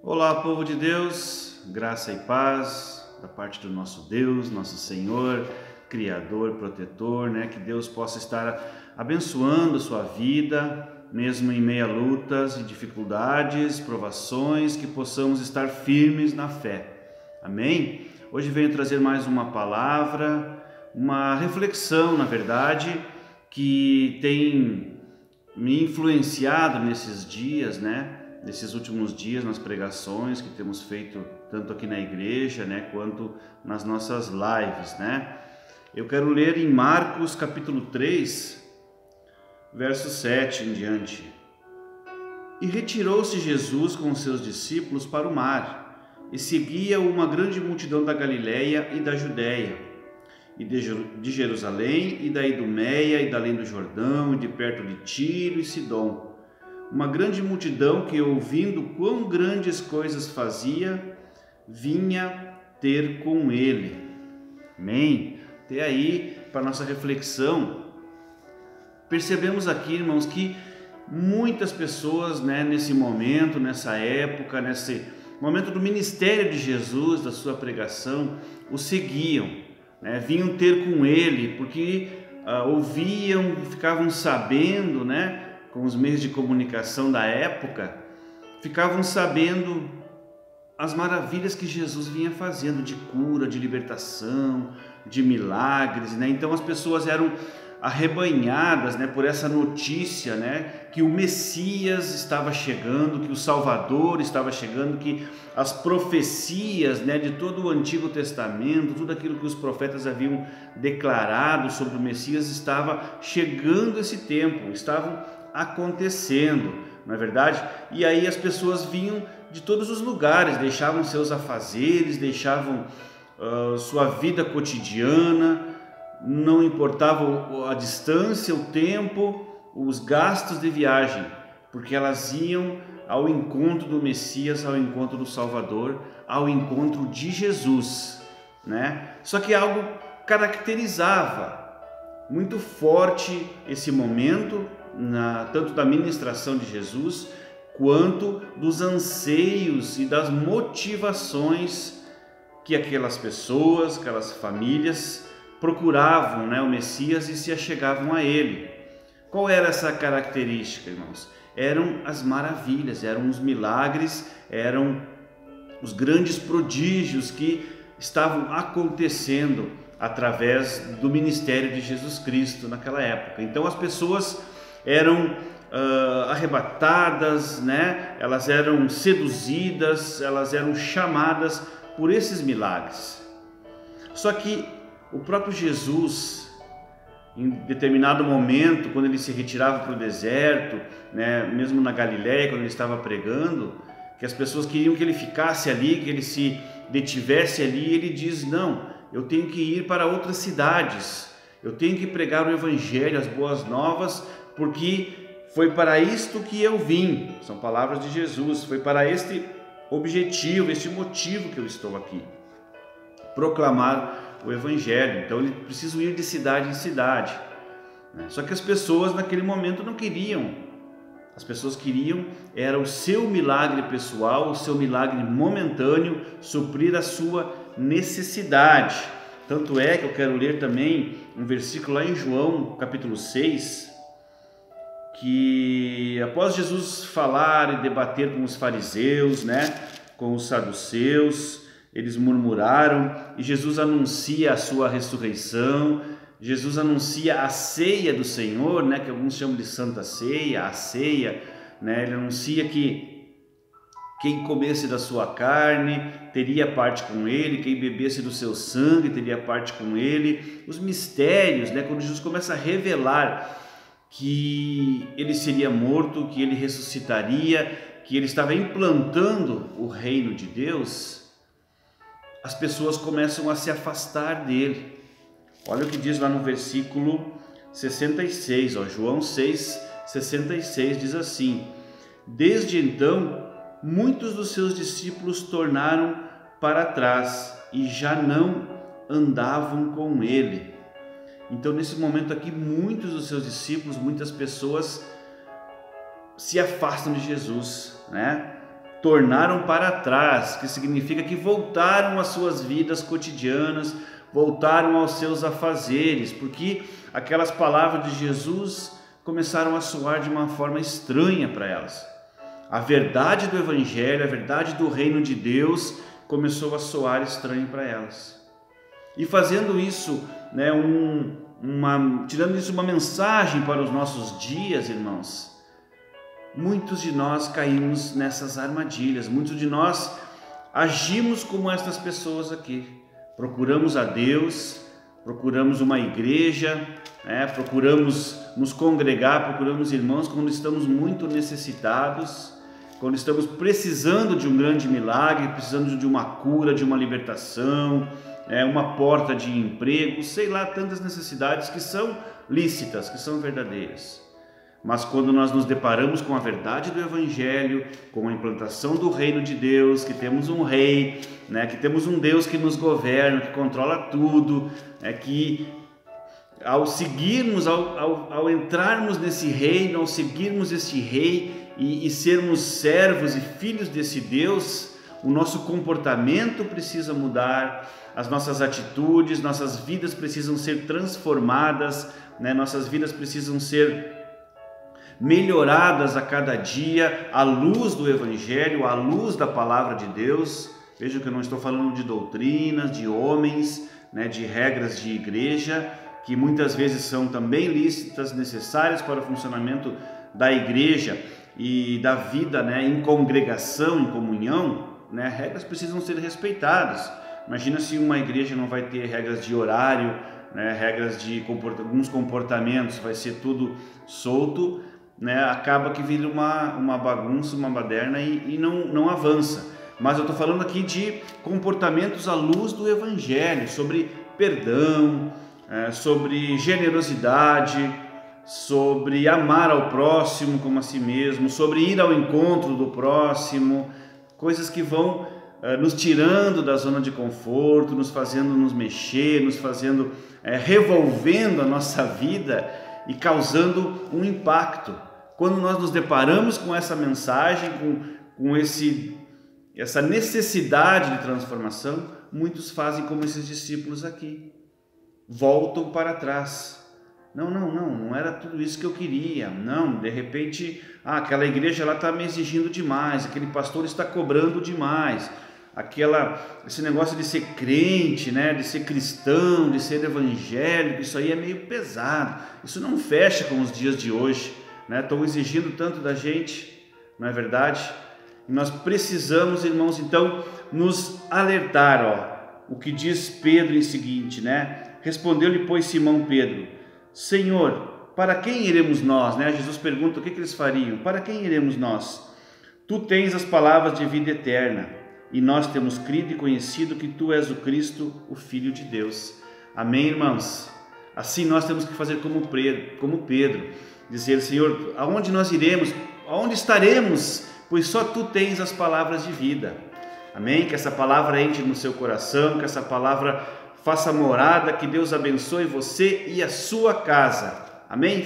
Olá, povo de Deus, graça e paz da parte do nosso Deus, nosso Senhor, Criador, Protetor, que Deus possa estar abençoando a sua vida, mesmo em meio a lutas e dificuldades, provações, que possamos estar firmes na fé. Amém? Hoje venho trazer mais uma palavra, uma reflexão, na verdade, que tem me influenciado nesses dias, nesses últimos dias, nas pregações que temos feito tanto aqui na igreja, quanto nas nossas lives, Eu quero ler em Marcos capítulo 3, verso 7 em diante. E retirou-se Jesus com os seus discípulos para o mar, e seguia-o uma grande multidão da Galileia e da Judéia, e de Jerusalém, e da Idumeia, e da além do Jordão, e de perto de Tiro e Sidom. Uma grande multidão que, ouvindo quão grandes coisas fazia, vinha ter com ele. Amém? Até aí, para nossa reflexão, percebemos aqui, irmãos, que muitas pessoas, nesse momento, nessa época, nesse momento do ministério de Jesus, da sua pregação, o seguiam, vinham ter com ele, porque ouviam, ficavam sabendo, com os meios de comunicação da época, ficavam sabendo as maravilhas que Jesus vinha fazendo de cura, de libertação, de milagres, Então as pessoas eram arrebanhadas, por essa notícia, que o Messias estava chegando, que o Salvador estava chegando, que as profecias, de todo o Antigo Testamento, tudo aquilo que os profetas haviam declarado sobre o Messias estava chegando esse tempo, estavam acontecendo, não é verdade? E aí as pessoas vinham de todos os lugares, deixavam seus afazeres, deixavam sua vida cotidiana, não importava a distância, o tempo, os gastos de viagem, porque elas iam ao encontro do Messias, ao encontro do Salvador, ao encontro de Jesus, Só que algo caracterizava muito forte esse momento, tanto da ministração de Jesus, quanto dos anseios e das motivações que aquelas pessoas, aquelas famílias procuravam, o Messias e se achegavam a ele. Qual era essa característica, irmãos? Eram as maravilhas, eram os milagres, eram os grandes prodígios que estavam acontecendo através do ministério de Jesus Cristo naquela época. Então as pessoas eram arrebatadas, Elas eram seduzidas, elas eram chamadas por esses milagres. Só que o próprio Jesus, em determinado momento, quando ele se retirava para o deserto, mesmo na Galileia, quando ele estava pregando, que as pessoas queriam que ele ficasse ali, que ele se detivesse ali, ele diz: não, eu tenho que ir para outras cidades, eu tenho que pregar o Evangelho, as boas novas, porque foi para isto que eu vim. São palavras de Jesus. Foi para este objetivo, este motivo que eu estou aqui, proclamar o Evangelho. Então ele precisa ir de cidade em cidade, Só que as pessoas naquele momento não queriam. As pessoas queriam era o seu milagre pessoal, o seu milagre momentâneo, suprir a sua necessidade. Tanto é que eu quero ler também um versículo lá em João capítulo 6, que após Jesus falar e debater com os fariseus, com os saduceus, eles murmuraram, e Jesus anuncia a sua ressurreição, Jesus anuncia a ceia do Senhor, que alguns chamam de Santa Ceia, a ceia, ele anuncia que quem comesse da sua carne teria parte com ele, quem bebesse do seu sangue teria parte com ele. Os mistérios, quando Jesus começa a revelar que ele seria morto, que ele ressuscitaria, que ele estava implantando o reino de Deus, as pessoas começam a se afastar dele. Olha o que diz lá no versículo 66, João 6, 66, diz assim: desde então, muitos dos seus discípulos tornaram para trás e já não andavam com ele. Então, nesse momento aqui, muitos dos seus discípulos, muitas pessoas se afastam de Jesus, tornaram para trás, que significa que voltaram às suas vidas cotidianas, voltaram aos seus afazeres, porque aquelas palavras de Jesus começaram a soar de uma forma estranha para elas. A verdade do Evangelho, a verdade do reino de Deus começou a soar estranho para elas. E fazendo isso, né, tirando isso uma mensagem para os nossos dias, irmãos, muitos de nós caímos nessas armadilhas, muitos de nós agimos como estas pessoas aqui. Procuramos a Deus, procuramos uma igreja, procuramos nos congregar, procuramos irmãos quando estamos muito necessitados, quando estamos precisando de um grande milagre, precisando de uma cura, de uma libertação, uma porta de emprego, sei lá, tantas necessidades que são lícitas, que são verdadeiras. Mas quando nós nos deparamos com a verdade do Evangelho, com a implantação do reino de Deus, que temos um rei, que temos um Deus que nos governa, que controla tudo, que ao seguirmos, ao entrarmos nesse reino, ao seguirmos esse rei e sermos servos e filhos desse Deus, o nosso comportamento precisa mudar, as nossas atitudes, nossas vidas precisam ser transformadas, nossas vidas precisam ser melhoradas a cada dia, à luz do Evangelho, à luz da palavra de Deus. Veja que eu não estou falando de doutrinas, de homens, de regras de igreja, que muitas vezes são também lícitas, necessárias para o funcionamento da igreja e da vida em congregação, em comunhão. Regras precisam ser respeitadas. Imagina se uma igreja não vai ter regras de horário, regras de alguns comportamentos, vai ser tudo solto, acaba que vira uma bagunça, uma baderna e não avança. Mas eu estou falando aqui de comportamentos à luz do Evangelho, sobre perdão, sobre generosidade, sobre amar ao próximo como a si mesmo, sobre ir ao encontro do próximo, coisas que vão nos tirando da zona de conforto, nos fazendo nos mexer, nos fazendo revolvendo a nossa vida e causando um impacto. Quando nós nos deparamos com essa mensagem, com essa necessidade de transformação, muitos fazem como esses discípulos aqui, voltam para trás. Não era tudo isso que eu queria. Não, de repente, aquela igreja está me exigindo demais, aquele pastor está cobrando demais, esse negócio de ser crente, de ser cristão, de ser evangélico, isso aí é meio pesado, isso não fecha com os dias de hoje, estão exigindo tanto da gente, não é verdade? E nós precisamos, irmãos, então, nos alertar, o que diz Pedro em seguinte, Respondeu-lhe, pois, Simão Pedro: Senhor, para quem iremos nós? Jesus pergunta o que eles fariam. Para quem iremos nós? Tu tens as palavras de vida eterna, e nós temos crido e conhecido que tu és o Cristo, o Filho de Deus. Amém, irmãos? Assim nós temos que fazer como Pedro, dizer: Senhor, aonde nós iremos? Aonde estaremos? Pois só tu tens as palavras de vida. Amém? Que essa palavra entre no seu coração, que essa palavra faça morada, que Deus abençoe você e a sua casa. Amém?